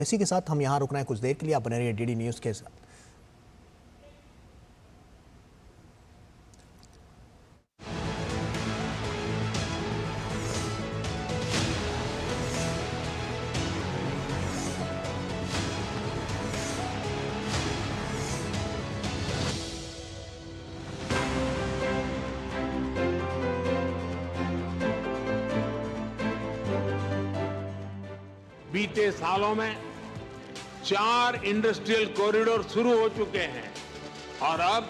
इसी के साथ हम यहाँ रुकना है कुछ देर के लिए। आप बने रहिए डीडी न्यूज़ के साथ। बीते सालों में 4 इंडस्ट्रियल कॉरिडोर शुरू हो चुके हैं और अब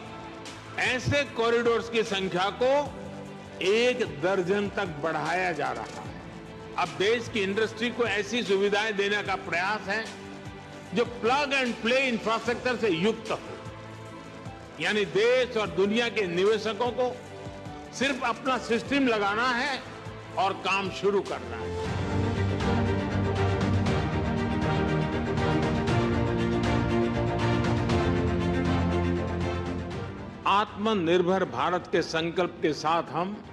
ऐसे कॉरिडोर्स की संख्या को 1 दर्जन तक बढ़ाया जा रहा है। अब देश की इंडस्ट्री को ऐसी सुविधाएं देने का प्रयास है जो प्लग एंड प्ले इंफ्रास्ट्रक्चर से युक्त हो, यानी देश और दुनिया के निवेशकों को सिर्फ अपना सिस्टम लगाना है और काम शुरू करना है। आत्मनिर्भर भारत के संकल्प के साथ हम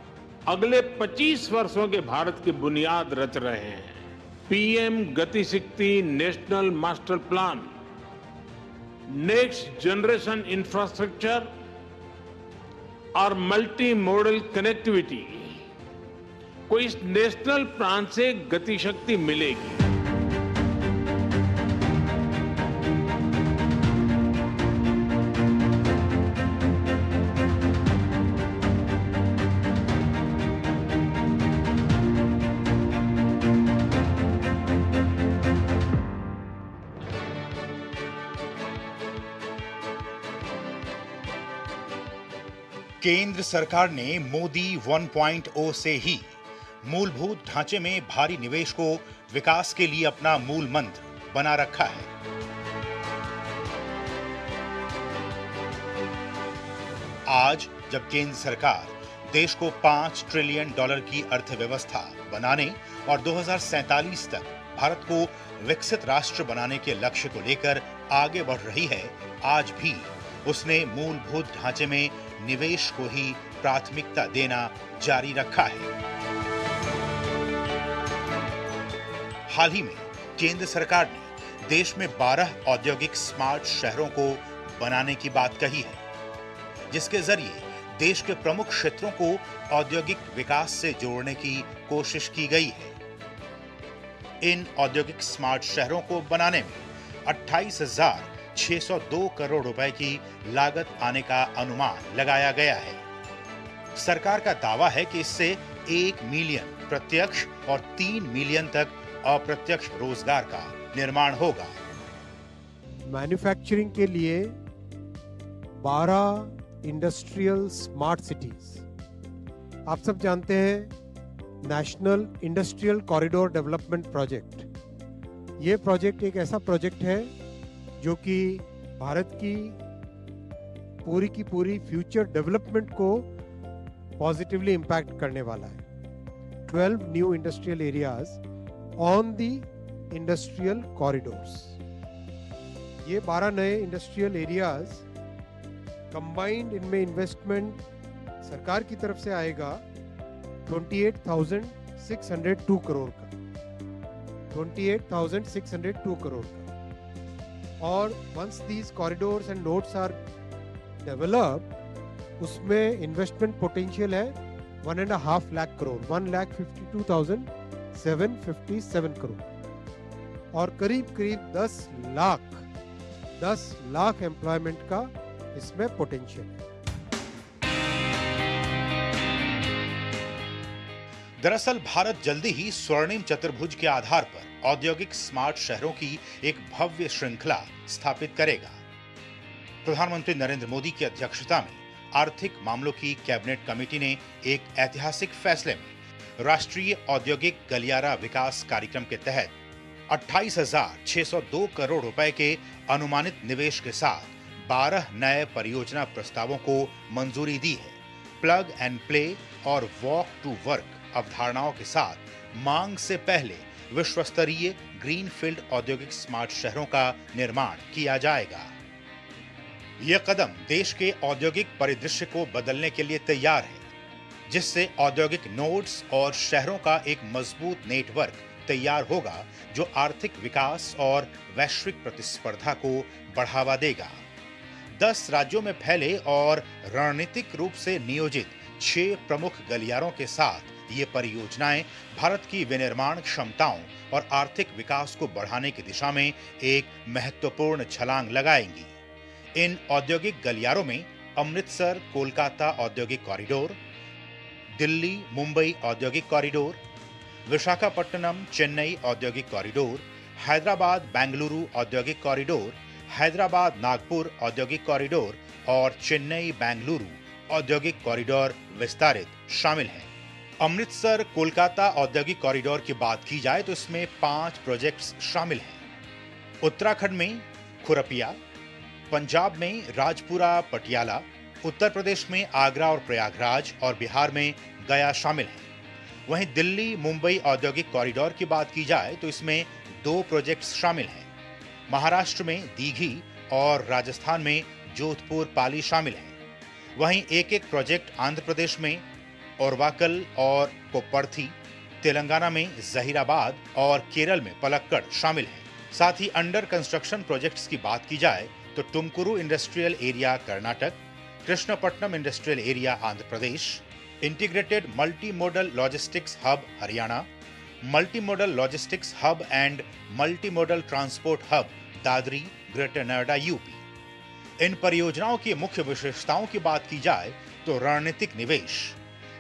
अगले 25 वर्षों के भारत की बुनियाद रच रहे हैं। पीएम गति शक्ति national master plan, next generation infrastructure और मल्टी मॉडल कनेक्टिविटी को इस नेशनल प्लान से गति शक्ति मिलेगी। केंद्र सरकार ने मोदी 1.0 से ही मूलभूत ढांचे में भारी निवेश को विकास के लिए अपना मूल मंत्र बना रखा है। आज जब केंद्र सरकार देश को $5 ट्रिलियन की अर्थव्यवस्था बनाने और 2047 तक भारत को विकसित राष्ट्र बनाने के लक्ष्य को लेकर आगे बढ़ रही है, आज भी उसने मूलभूत ढांचे में निवेश को ही प्राथमिकता देना जारी रखा है। हाल ही में केंद्र सरकार ने देश में 12 औद्योगिक स्मार्ट शहरों को बनाने की बात कही है, जिसके जरिए देश के प्रमुख क्षेत्रों को औद्योगिक विकास से जोड़ने की कोशिश की गई है। इन औद्योगिक स्मार्ट शहरों को बनाने में 28,602 करोड़ रुपए की लागत आने का अनुमान लगाया गया है। सरकार का दावा है कि इससे 1 मिलियन प्रत्यक्ष और 3 मिलियन तक अप्रत्यक्ष रोजगार का निर्माण होगा। मैन्युफैक्चरिंग के लिए 12 इंडस्ट्रियल स्मार्ट सिटीज, आप सब जानते हैं national industrial corridor development project. ये प्रोजेक्ट एक ऐसा प्रोजेक्ट है जो कि भारत की पूरी फ्यूचर डेवलपमेंट को पॉजिटिवली इम्पैक्ट करने वाला है। 12 new industrial areas on the industrial corridors. ये 12 नए इंडस्ट्रियल एरियाज कंबाइंड, इनमें इन्वेस्टमेंट सरकार की तरफ से आएगा 28,602 करोड़ का, 28,602 करोड़ का। और once these corridors and nodes are developed, उसमें इन्वेस्टमेंट पोटेंशियल है 1.5 लाख करोड़, 1,52,757 करोड़, और करीब 10 लाख एम्प्लॉयमेंट का इसमें पोटेंशियल है। दरअसल भारत जल्दी ही स्वर्णिम चतुर्भुज के आधार पर औद्योगिक स्मार्ट शहरों की एक भव्य श्रृंखला स्थापित करेगा। प्रधानमंत्री नरेंद्र मोदी की अध्यक्षता में आर्थिक मामलों की कैबिनेट कमेटी ने एक ऐतिहासिक फैसले में राष्ट्रीय औद्योगिक गलियारा विकास कार्यक्रम के तहत 28,602 करोड़ रुपए के अनुमानित निवेश के साथ 12 नए परियोजना प्रस्तावों को मंजूरी दी है। प्लग एंड प्ले और वॉक टू वर्क अवधारणाओं के साथ मांग से पहले विश्व स्तरीय ग्रीनफील्ड औद्योगिक स्मार्ट शहरों का निर्माण किया जाएगा। यह कदम देश के औद्योगिक परिदृश्य को बदलने के लिए तैयार है, जिससे औद्योगिक नोड्स और शहरों का एक मजबूत नेटवर्क तैयार होगा जो आर्थिक विकास और वैश्विक प्रतिस्पर्धा को बढ़ावा देगा। 10 राज्यों में फैले और रणनीतिक रूप से नियोजित 6 प्रमुख गलियारों के साथ ये परियोजनाएं भारत की विनिर्माण क्षमताओं और आर्थिक विकास को बढ़ाने की दिशा में एक महत्वपूर्ण छलांग लगाएंगी। इन औद्योगिक गलियारों में अमृतसर कोलकाता औद्योगिक कॉरिडोर, दिल्ली मुंबई औद्योगिक कॉरिडोर, विशाखापट्टनम चेन्नई औद्योगिक कॉरिडोर, हैदराबाद बेंगलुरु औद्योगिक कॉरिडोर, हैदराबाद नागपुर औद्योगिक कॉरिडोर और चेन्नई बेंगलुरु औद्योगिक कॉरिडोर विस्तारित शामिल हैं। अमृतसर कोलकाता औद्योगिक कॉरिडोर की बात की जाए तो इसमें 5 प्रोजेक्ट्स शामिल हैं। उत्तराखंड में खुरपिया, पंजाब में राजपुरा पटियाला, उत्तर प्रदेश में आगरा और प्रयागराज और बिहार में गया शामिल हैं। वहीं दिल्ली मुंबई औद्योगिक कॉरिडोर की बात की जाए तो इसमें 2 प्रोजेक्ट्स शामिल हैं। महाराष्ट्र में दीघी और राजस्थान में जोधपुर पाली शामिल हैं। वहीं एक प्रोजेक्ट आंध्र प्रदेश में ओरवाकल और कोप्पर्थी, तेलंगाना में जहीराबाद और केरल में पलक्कड़ शामिल हैं। साथ ही अंडर कंस्ट्रक्शन प्रोजेक्ट्स की बात की जाए तो Tumakuru industrial area Karnataka, Krishnapatnam industrial area Andhra Pradesh, integrated multi modal logistics hub Haryana, multi modal logistics hub and multi modal transport hub Dadri greater Noida UP. इन परियोजनाओं की मुख्य विशेषताओं की बात की जाए तो रणनीतिक निवेश।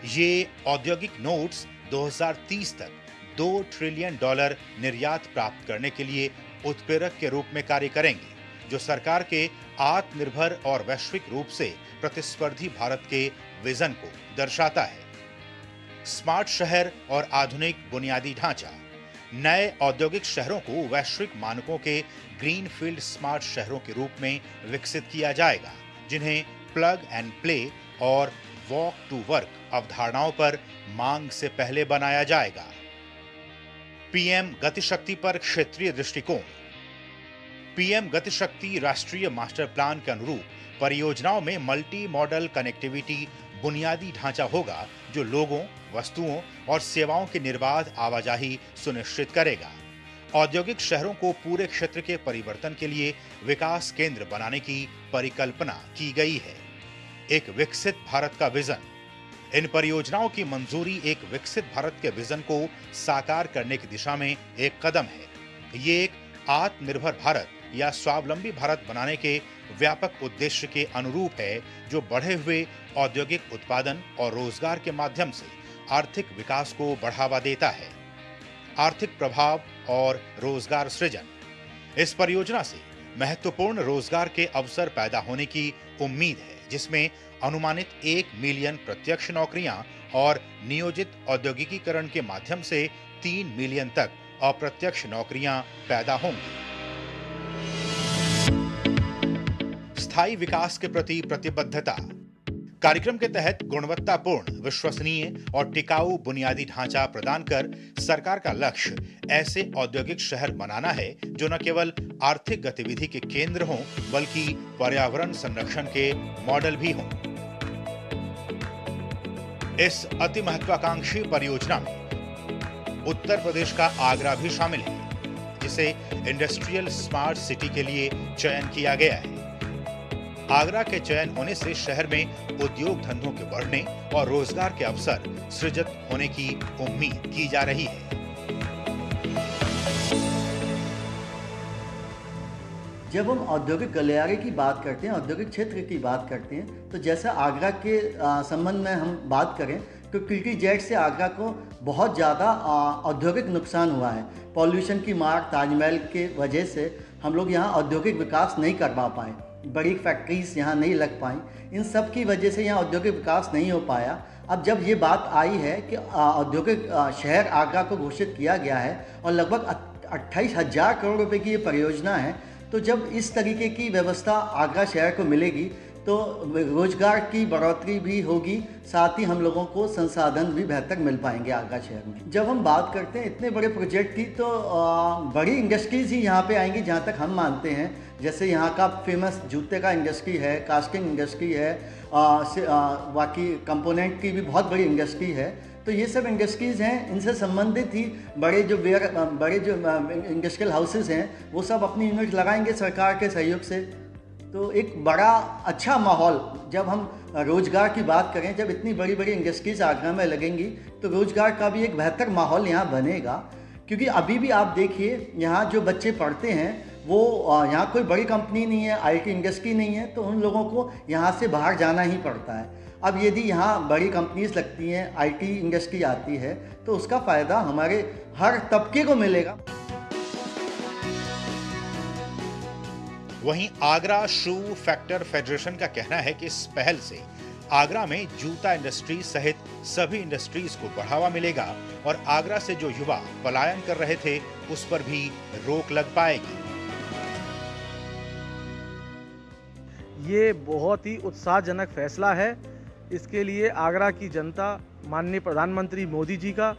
ये औद्योगिक नोड्स 2030 तक $2 ट्रिलियन निर्यात प्राप्त करने के लिए उत्प्रेरक के रूप में कार्य करेंगे, जो सरकार के आत्मनिर्भर और वैश्विक रूप से प्रतिस्पर्धी भारत के विजन को दर्शाता है। स्मार्ट शहर और आधुनिक बुनियादी ढांचा। नए औद्योगिक शहरों को वैश्विक मानकों के ग्रीनफील्ड स्मार्ट शहरों के रूप में विकसित किया जाएगा, जिन्हें प्लग एंड प्ले और वॉक टू वर्क अवधारणाओं पर मांग से पहले बनाया जाएगा। पीएम गतिशक्ति पर क्षेत्रीय दृष्टिकोण। पीएम गतिशक्ति राष्ट्रीय मास्टर प्लान के अनुरूप परियोजनाओं में मल्टी मॉडल कनेक्टिविटी बुनियादी ढांचा होगा, जो लोगों, वस्तुओं और सेवाओं की निर्बाध आवाजाही सुनिश्चित करेगा। औद्योगिक शहरों को पूरे क्षेत्र के परिवर्तन के लिए विकास केंद्र बनाने की परिकल्पना की गई है। एक विकसित भारत का विजन। इन परियोजनाओं की मंजूरी एक विकसित भारत के विजन को साकार करने की दिशा में एक कदम है। ये एक आत्मनिर्भर भारत या स्वावलंबी भारत बनाने के व्यापक उद्देश्य के अनुरूप है, जो बढ़े हुए औद्योगिक उत्पादन और रोजगार के माध्यम से आर्थिक विकास को बढ़ावा देता है। आर्थिक प्रभाव और रोजगार सृजन। इस परियोजना से महत्वपूर्ण रोजगार के अवसर पैदा होने की उम्मीद है, जिसमें अनुमानित 1 मिलियन प्रत्यक्ष नौकरियां और नियोजित औद्योगिकीकरण के माध्यम से 3 मिलियन तक अप्रत्यक्ष नौकरियां पैदा होंगी। स्थायी विकास के प्रति प्रतिबद्धता। कार्यक्रम के तहत गुणवत्तापूर्ण, विश्वसनीय और टिकाऊ बुनियादी ढांचा प्रदान कर सरकार का लक्ष्य ऐसे औद्योगिक शहर बनाना है जो न केवल आर्थिक गतिविधि के केंद्र हों, बल्कि पर्यावरण संरक्षण के मॉडल भी हों। इस अति महत्वाकांक्षी परियोजना में उत्तर प्रदेश का आगरा भी शामिल है, जिसे इंडस्ट्रियल स्मार्ट सिटी के लिए चयन किया गया है। आगरा के चयन होने से शहर में उद्योग धंधों के बढ़ने और रोजगार के अवसर सृजित होने की उम्मीद की जा रही है। जब हम औद्योगिक गलियारे की बात करते हैं, औद्योगिक क्षेत्र की बात करते हैं, तो जैसा आगरा के संबंध में हम बात करें तो कीर्ति जेट से आगरा को बहुत ज़्यादा औद्योगिक नुकसान हुआ है। पॉल्यूशन की मार, ताजमहल के वजह से हम लोग यहाँ औद्योगिक विकास नहीं कर पाए, बड़ी फैक्ट्रीज यहाँ नहीं लग पाई। इन सब की वजह से यहाँ औद्योगिक विकास नहीं हो पाया। अब जब ये बात आई है कि औद्योगिक शहर आगरा को घोषित किया गया है और लगभग 28,000 करोड़ रुपए की ये परियोजना है, तो जब इस तरीके की व्यवस्था आगरा शहर को मिलेगी तो रोजगार की बढ़ोतरी भी होगी, साथ ही हम लोगों को संसाधन भी बेहतर मिल पाएंगे आगरा शहर में। जब हम बात करते हैं इतने बड़े प्रोजेक्ट की, तो बड़ी इंडस्ट्रीज ही यहाँ पे आएंगी जहाँ तक हम मानते हैं। जैसे यहाँ का फेमस जूते का इंडस्ट्री है, कास्टिंग इंडस्ट्री है, बाकी कंपोनेंट की भी बहुत बड़ी इंडस्ट्री है। तो ये सब इंडस्ट्रीज़ हैं, इनसे संबंधित ही बड़े जो इंडस्ट्रियल हाउसेस हैं वो सब अपनी यूनिट लगाएंगे सरकार के सहयोग से। तो एक बड़ा अच्छा माहौल, जब हम रोज़गार की बात करें, जब इतनी बड़ी बड़ी इंडस्ट्रीज आगरा में लगेंगी तो रोज़गार का भी एक बेहतर माहौल यहाँ बनेगा। क्योंकि अभी भी आप देखिए यहाँ जो बच्चे पढ़ते हैं वो यहाँ कोई बड़ी कंपनी नहीं है, आईटी इंडस्ट्री नहीं है, तो उन लोगों को यहाँ से बाहर जाना ही पड़ता है। अब यदि यहाँ बड़ी कंपनीज लगती हैं, आईटी इंडस्ट्री आती है, तो उसका फ़ायदा हमारे हर तबके को मिलेगा। वहीं आगरा शू फैक्टर फेडरेशन का कहना है कि इस पहल से आगरा में जूता इंडस्ट्री सहित सभी इंडस्ट्रीज को बढ़ावा मिलेगा और आगरा से जो युवा पलायन कर रहे थे उस पर भी रोक लग पाएगी। ये बहुत ही उत्साहजनक फैसला है। इसके लिए आगरा की जनता माननीय प्रधानमंत्री मोदी जी का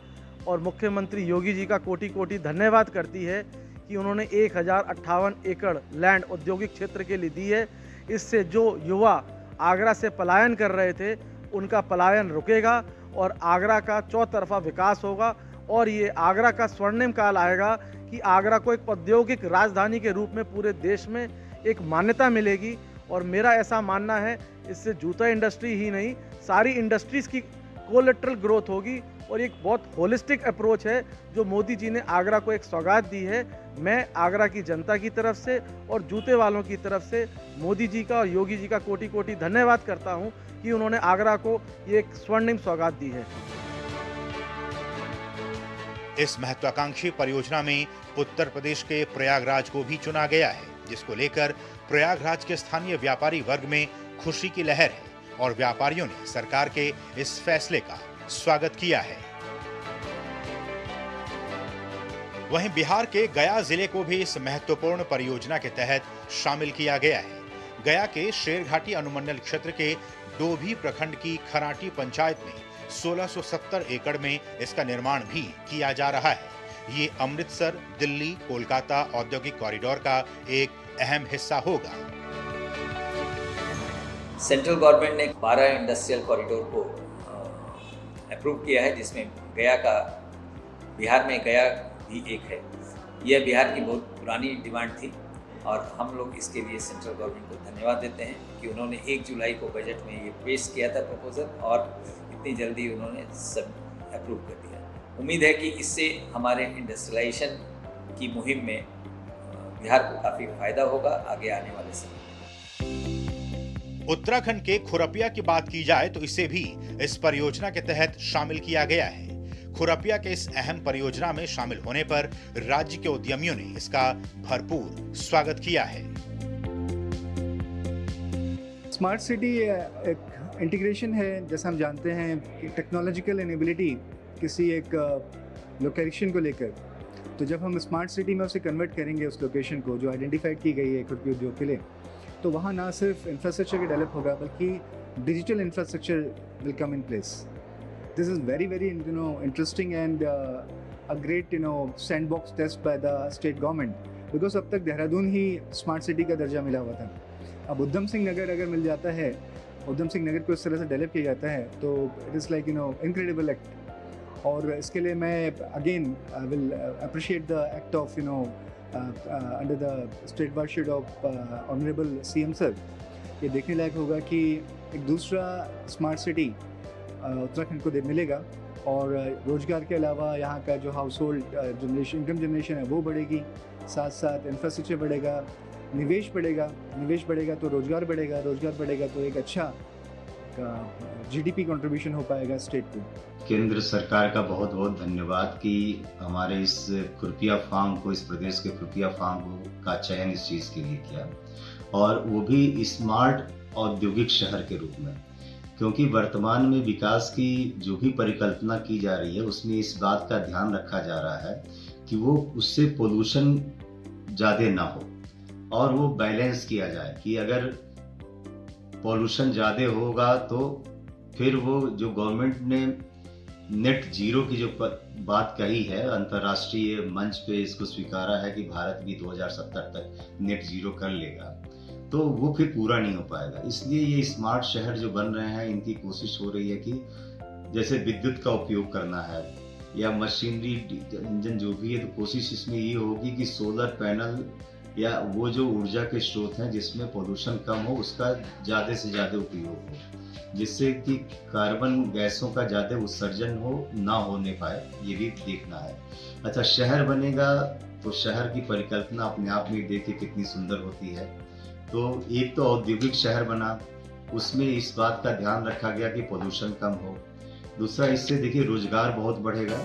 और मुख्यमंत्री योगी जी का कोटि कोटि धन्यवाद करती है कि उन्होंने 1058 एकड़ लैंड औद्योगिक क्षेत्र के लिए दी है। इससे जो युवा आगरा से पलायन कर रहे थे उनका पलायन रुकेगा और आगरा का चौतरफा विकास होगा और ये आगरा का स्वर्णिम काल आएगा कि आगरा को एक औद्योगिक राजधानी के रूप में पूरे देश में एक मान्यता मिलेगी। और मेरा ऐसा मानना है इससे जूता इंडस्ट्री ही नहीं, सारी इंडस्ट्रीज की कोलेटरल ग्रोथ होगी और एक बहुत होलिस्टिक अप्रोच है जो मोदी जी ने आगरा को एक सौगात दी है। मैं आगरा की जनता की तरफ से और जूते वालों की तरफ से मोदी जी का और योगी जी का कोटि कोटि धन्यवाद करता हूं कि उन्होंने आगरा को ये एक स्वर्णिम सौगात दी है। इस महत्वाकांक्षी परियोजना में उत्तर प्रदेश के प्रयागराज को भी चुना गया है, जिसको लेकर प्रयागराज के स्थानीय व्यापारी वर्ग में खुशी की लहर है और व्यापारियों ने सरकार के इस फैसले का स्वागत किया है। वहीं बिहार के गया जिले को भी इस महत्वपूर्ण परियोजना के तहत शामिल किया गया है। गया के शेरघाटी अनुमंडल क्षेत्र के डोभी प्रखंड की खराटी पंचायत में 1670 एकड़ में इसका निर्माण भी किया जा रहा है। ये अमृतसर, दिल्ली, कोलकाता औद्योगिक कॉरिडोर का एक अहम हिस्सा होगा। सेंट्रल गवर्नमेंट ने 12 इंडस्ट्रियल कॉरिडोर को अप्रूव किया है, जिसमें गया का, बिहार में गया भी एक है। यह बिहार की बहुत पुरानी डिमांड थी और हम लोग इसके लिए सेंट्रल गवर्नमेंट को धन्यवाद देते हैं कि उन्होंने 1 जुलाई को बजट में ये पेश किया था प्रपोजल और इतनी जल्दी उन्होंने सब अप्रूव कर दिया। उम्मीद है कि इससे हमारे इंडस्ट्रियलाइजेशन की मुहिम में बिहार को काफ़ी फायदा होगा आगे आने वाले समय। उत्तराखंड के खुरपिया की बात की जाए तो इसे भी इस परियोजना के तहत शामिल किया गया है। खुरपिया के इस अहम परियोजना में शामिल होने पर राज्य के उद्यमियों ने इसका भरपूर स्वागत किया है। स्मार्ट सिटी एक इंटीग्रेशन है, जैसा हम जानते हैं कि टेक्नोलॉजिकल एनेबिलिटी किसी एक लोकेशन को लेकर, तो जब हम स्मार्ट सिटी में उसे कन्वर्ट करेंगे उस लोकेशन को जो आइडेंटिफाइड की गई है खुरपी उद्योग के लिए, तो वहाँ ना सिर्फ इंफ्रास्ट्रक्चर के डेवलप होगा बल्कि digital infrastructure will come in place. This is very very interesting and a great sandbox test by the state government, because अब तक देहरादून ही स्मार्ट सिटी का दर्जा मिला हुआ था। अब उधम सिंह नगर अगर मिल जाता है, उधम सिंह नगर को इस तरह से डेवलप किया जाता है, तो it is like incredible act. और इसके लिए मैं again will appreciate the act of under the state worship of honourable CM sir. ये देखने लायक होगा कि एक दूसरा स्मार्ट सिटी उत्तराखंड को मिलेगा और रोजगार के अलावा यहाँ का जो house hold generation, income generation है वो बढ़ेगी, साथ साथ इंफ्रास्ट्रक्चर बढ़ेगा, निवेश बढ़ेगा तो रोजगार बढ़ेगा तो एक अच्छा जीडीपी कंट्रीब्यूशन हो पाएगा स्टेट को। केंद्र सरकार का बहुत बहुत धन्यवाद कि हमारे इस खुरपिया फार्म को, इस प्रदेश के खुरपिया फार्म का चयन इस चीज़ के लिए किया और वो भी स्मार्ट औद्योगिक शहर के रूप में, क्योंकि वर्तमान में विकास की जो भी परिकल्पना की जा रही है उसमें इस बात का ध्यान रखा जा रहा है कि वो उससे पोल्यूशन ज़्यादा ना हो और वो बैलेंस किया जाए कि अगर पॉल्यूशन ज़्यादा होगा तो फिर वो जो गवर्नमेंट ने नेट जीरो की जो बात कही है, अंतर्राष्ट्रीय मंच पे इसको स्वीकारा है कि भारत भी 2070 तक नेट जीरो कर लेगा, तो वो फिर पूरा नहीं हो पाएगा। इसलिए ये स्मार्ट शहर जो बन रहे हैं इनकी कोशिश हो रही है कि जैसे विद्युत का उपयोग करना है या मशीनरी इंजन जो भी है, तो कोशिश इसमें ये होगी कि सोलर पैनल या वो जो ऊर्जा के स्रोत हैं जिसमें पोल्यूशन कम हो उसका ज़्यादा से ज़्यादा उपयोग हो, जिससे कि कार्बन गैसों का ज़्यादा उत्सर्जन ना होने पाए, ये भी देखना है। अच्छा, शहर बनेगा तो शहर की परिकल्पना अपने आप में देखिए कितनी सुंदर होती है। तो एक तो औद्योगिक शहर बना, उसमें इस बात का ध्यान रखा गया कि पोल्यूशन कम हो। दूसरा, इससे देखिए रोजगार बहुत बढ़ेगा।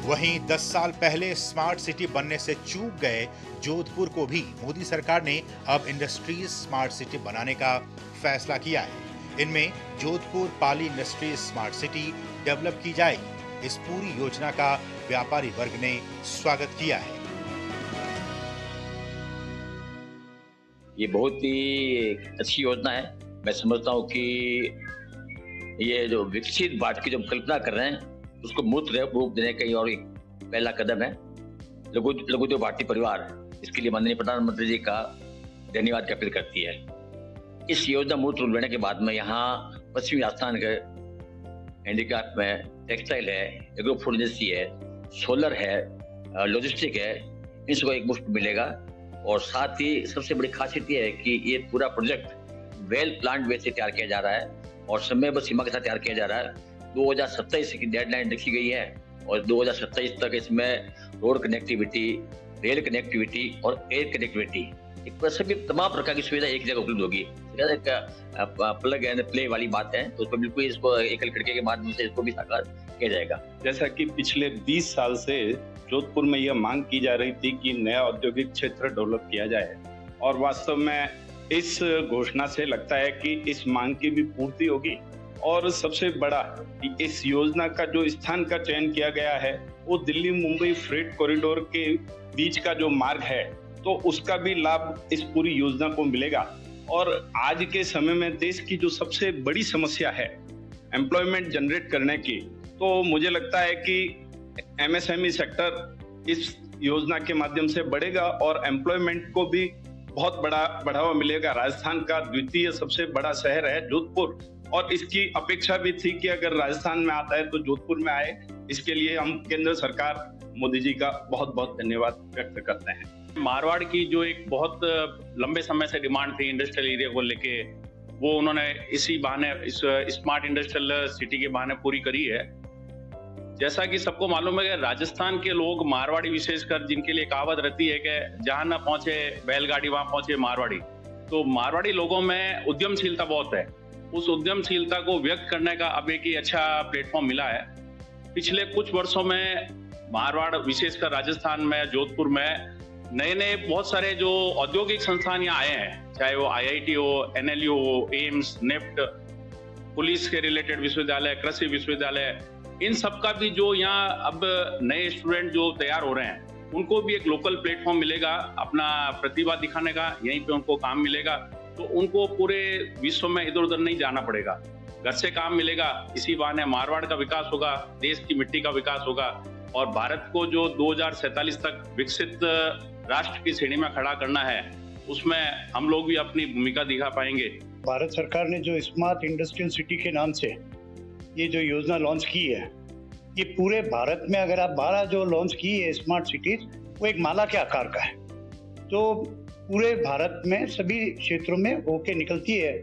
वहीं 10 साल पहले स्मार्ट सिटी बनने से चूक गए जोधपुर को भी मोदी सरकार ने अब इंडस्ट्रीज स्मार्ट सिटी बनाने का फैसला किया है। इनमें Jodhpur Pali industries smart city develop की जाएगी। इस पूरी योजना का व्यापारी वर्ग ने स्वागत किया है। ये बहुत ही अच्छी योजना है। मैं समझता हूँ कि ये जो विकसित भारत की जो कल्पना कर रहे हैं उसको मूर्त रूप देने का और एक पहला कदम है। लघु उद्योग भारतीय परिवार इसके लिए माननीय प्रधानमंत्री जी का धन्यवाद ज्ञापित करती है। इस योजना मूर्त रूप लेने के बाद में यहाँ पश्चिमी राजस्थान के हैंडीक्राफ्ट में टेक्सटाइल है, एग्रो फूड इंडस्ट्री है, सोलर है, लॉजिस्टिक है, इन सबको एक मुश्त मिलेगा। और साथ ही सबसे बड़ी खासियत ये है कि ये पूरा प्रोजेक्ट वेल प्लान्ड वे से तैयार किया जा रहा है और समय सीमा के साथ तैयार किया जा रहा है। 2027 की डेडलाइन रखी गई है और 2027 तक इसमें रोड कनेक्टिविटी, रेल कनेक्टिविटी और एयर कनेक्टिविटी, सभी तमाम प्रकार की सुविधा एक जगह उपलब्ध होगी। प्लग एंड प्ले वाली बात है, तो उसमें बिल्कुल इसको एकल खिड़की के माध्यम से इसको भी साकार किया जाएगा। जैसा कि पिछले 20 साल से जोधपुर में यह मांग की जा रही थी कि नया औद्योगिक क्षेत्र डेवलप किया जाए और वास्तव में इस घोषणा से लगता है कि इस मांग की भी पूर्ति होगी। और सबसे बड़ा, इस योजना का जो स्थान का चयन किया गया है वो दिल्ली मुंबई फ्रेट कॉरिडोर के बीच का जो मार्ग है, तो उसका भी लाभ इस पूरी योजना को मिलेगा। और आज के समय में देश की जो सबसे बड़ी समस्या है एम्प्लॉयमेंट जनरेट करने की, तो मुझे लगता है कि एमएसएमई सेक्टर इस योजना के माध्यम से बढ़ेगा और एम्प्लॉयमेंट को भी बहुत बड़ा बढ़ावा मिलेगा। राजस्थान का द्वितीय सबसे बड़ा शहर है जोधपुर और इसकी अपेक्षा भी थी कि अगर राजस्थान में आता है तो जोधपुर में आए। इसके लिए हम केंद्र सरकार मोदी जी का बहुत बहुत धन्यवाद व्यक्त करते हैं। मारवाड़ की जो एक बहुत लंबे समय से डिमांड थी इंडस्ट्रियल एरिया को लेके, वो उन्होंने इसी बहाने, इस स्मार्ट इंडस्ट्रियल सिटी के बहाने पूरी करी है। जैसा कि सबको मालूम है कि राजस्थान के लोग, मारवाड़ी विशेषकर, जिनके लिए कहावत रहती है कि जहां ना पहुंचे बैलगाड़ी वहां पहुंचे मारवाड़ी, तो मारवाड़ी लोगों में उद्यमशीलता बहुत है। उस उद्यमशीलता को व्यक्त करने का अब एक ही अच्छा प्लेटफॉर्म मिला है। पिछले कुछ वर्षों में मारवाड़, विशेषकर राजस्थान में, जोधपुर में नए नए बहुत सारे जो औद्योगिक संस्थान यहाँ आए हैं, चाहे वो IIT हो, NLU हो, एम्स, नेफ्ट, पुलिस के रिलेटेड विश्वविद्यालय, कृषि विश्वविद्यालय, इन सब का भी जो यहाँ अब नए स्टूडेंट जो तैयार हो रहे हैं, उनको भी एक लोकल प्लेटफॉर्म मिलेगा अपना प्रतिभा दिखाने का, यहीं पे उनको काम मिलेगा। तो उनको पूरे विश्व में इधर उधर नहीं जाना पड़ेगा, घर से काम मिलेगा। इसी बहाने मारवाड़ का विकास होगा, देश की मिट्टी का विकास होगा और भारत को जो 2047 तक विकसित राष्ट्र की श्रेणी में खड़ा करना है, उसमें हम लोग भी अपनी भूमिका दिखा पाएंगे। भारत सरकार ने जो स्मार्ट इंडस्ट्रियल सिटी के नाम से ये जो योजना लॉन्च की है, ये पूरे भारत में अगर आप 12 जो लॉन्च की है स्मार्ट सिटीज, वो एक माला के आकार का है, तो पूरे भारत में सभी क्षेत्रों में होके निकलती है।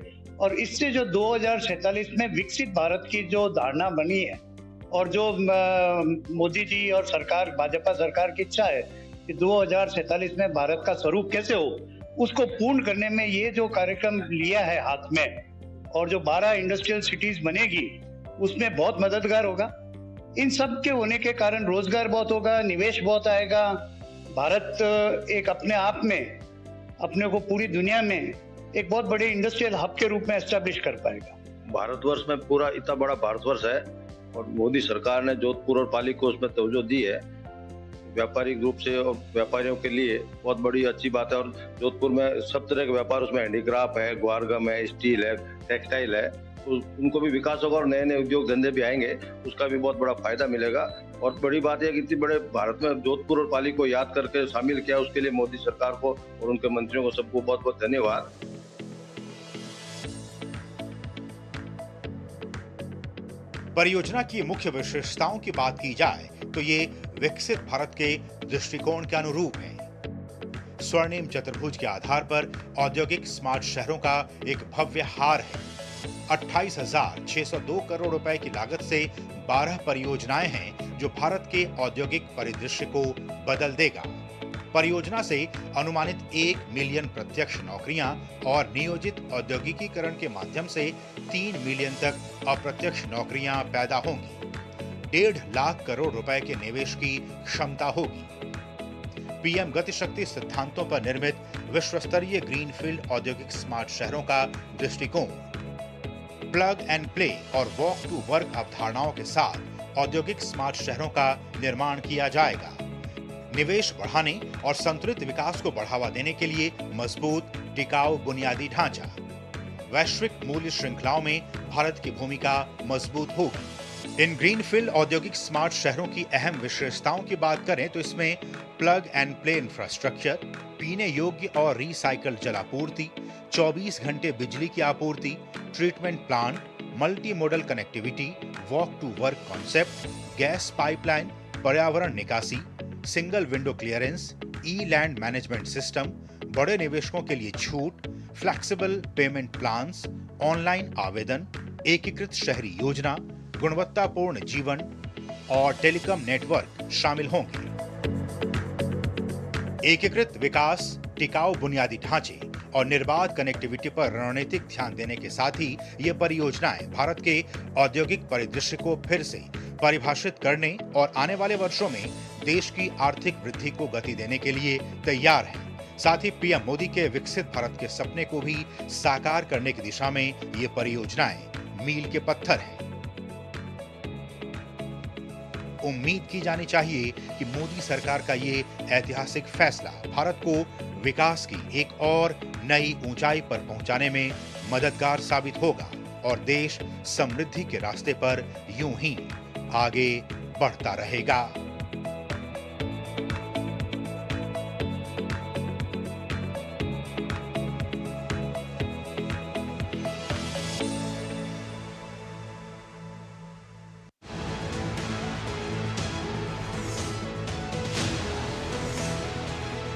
और इससे जो 2047 में विकसित भारत की जो धारणा बनी है और जो मोदी जी और सरकार, भाजपा सरकार की इच्छा है कि 2047 में भारत का स्वरूप कैसे हो, उसको पूर्ण करने में ये जो कार्यक्रम लिया है हाथ में और जो 12 इंडस्ट्रियल सिटीज बनेगी, उसमें बहुत मददगार होगा। इन सब के होने के कारण रोजगार बहुत होगा, निवेश बहुत आएगा। भारत एक अपने आप में अपने को पूरी दुनिया में एक बहुत बड़े इंडस्ट्रियल हब के रूप में एस्टेब्लिश कर पाएगा। भारतवर्ष में पूरा इतना बड़ा भारतवर्ष है और मोदी सरकार ने जोधपुर और पाली को उसमें तवज्जो दी है व्यापारिक रूप से और व्यापारियों के लिए बहुत बड़ी अच्छी बात है। और जोधपुर में सब तरह के व्यापार, उसमें हैंडीक्राफ्ट है, ग्वारगम है, स्टील है, टेक्सटाइल है, तो उनको भी विकास होगा और नए नए उद्योग धंधे भी आएंगे, उसका भी बहुत बड़ा फायदा मिलेगा। और बड़ी बात यह कि इतनी बड़े भारत में जोधपुर और पाली को याद करके शामिल किया, उसके लिए मोदी सरकार को और उनके मंत्रियों को सबको बहुत बहुत धन्यवाद। परियोजना की मुख्य विशेषताओं की बात की जाए तो ये विकसित भारत के दृष्टिकोण के अनुरूप है। स्वर्णिम चतुर्भुज के आधार पर औद्योगिक स्मार्ट शहरों का एक भव्य हार है। 28,602 करोड़ रुपए की लागत से 12 परियोजनाएं हैं जो भारत के औद्योगिक परिदृश्य को बदल देगा। परियोजना से अनुमानित 1 मिलियन प्रत्यक्ष नौकरियां और नियोजित औद्योगिकीकरण के माध्यम से 3 मिलियन तक अप्रत्यक्ष नौकरियां पैदा होंगी। 1.5 लाख करोड़ रुपए के निवेश की क्षमता होगी। पीएम गति शक्ति सिद्धांतों पर निर्मित विश्व स्तरीय ग्रीनफील्ड औद्योगिक स्मार्ट शहरों का दृष्टिकोण, प्लग एंड प्ले और वॉक टू वर्क अवधारणाओं के साथ औद्योगिक स्मार्ट शहरों का निर्माण किया जाएगा। निवेश बढ़ाने और संतुलित विकास को बढ़ावा देने के लिए मजबूत टिकाऊ बुनियादी ढांचा। वैश्विक मूल्य श्रृंखलाओं में भारत की भूमिका मजबूत होगी। इन ग्रीनफील्ड औद्योगिक स्मार्ट शहरों की अहम विशेषताओं की बात करें तो इसमें प्लग एंड प्ले इंफ्रास्ट्रक्चर, पीने योग्य और रिसाइकल जलापूर्ति, 24 घंटे बिजली की आपूर्ति, treatment plant, multi modal connectivity, walk to work concept, gas pipeline, पर्यावरण निकासी, single window clearance, e land management system, बड़े निवेशकों के लिए छूट, फ्लेक्सिबल पेमेंट प्लान्स, ऑनलाइन आवेदन, एकीकृत शहरी योजना, गुणवत्तापूर्ण जीवन और टेलीकॉम नेटवर्क शामिल होंगे। एकीकृत विकास, टिकाऊ बुनियादी ढांचे और निर्बाध कनेक्टिविटी पर रणनीतिक ध्यान देने के साथ ही ये परियोजनाएं भारत के औद्योगिक परिदृश्य को फिर से परिभाषित करने और आने वाले वर्षों में देश की आर्थिक वृद्धि को गति देने के लिए तैयार हैं। साथ ही पीएम मोदी के विकसित भारत के सपने को भी साकार करने की दिशा में ये परियोजनाएं मील के पत्थर हैं। उम्मीद की जानी चाहिए कि मोदी सरकार का ये ऐतिहासिक फैसला भारत को विकास की एक और नई ऊंचाई पर पहुंचाने में मददगार साबित होगा और देश समृद्धि के रास्ते पर यूं ही आगे बढ़ता रहेगा।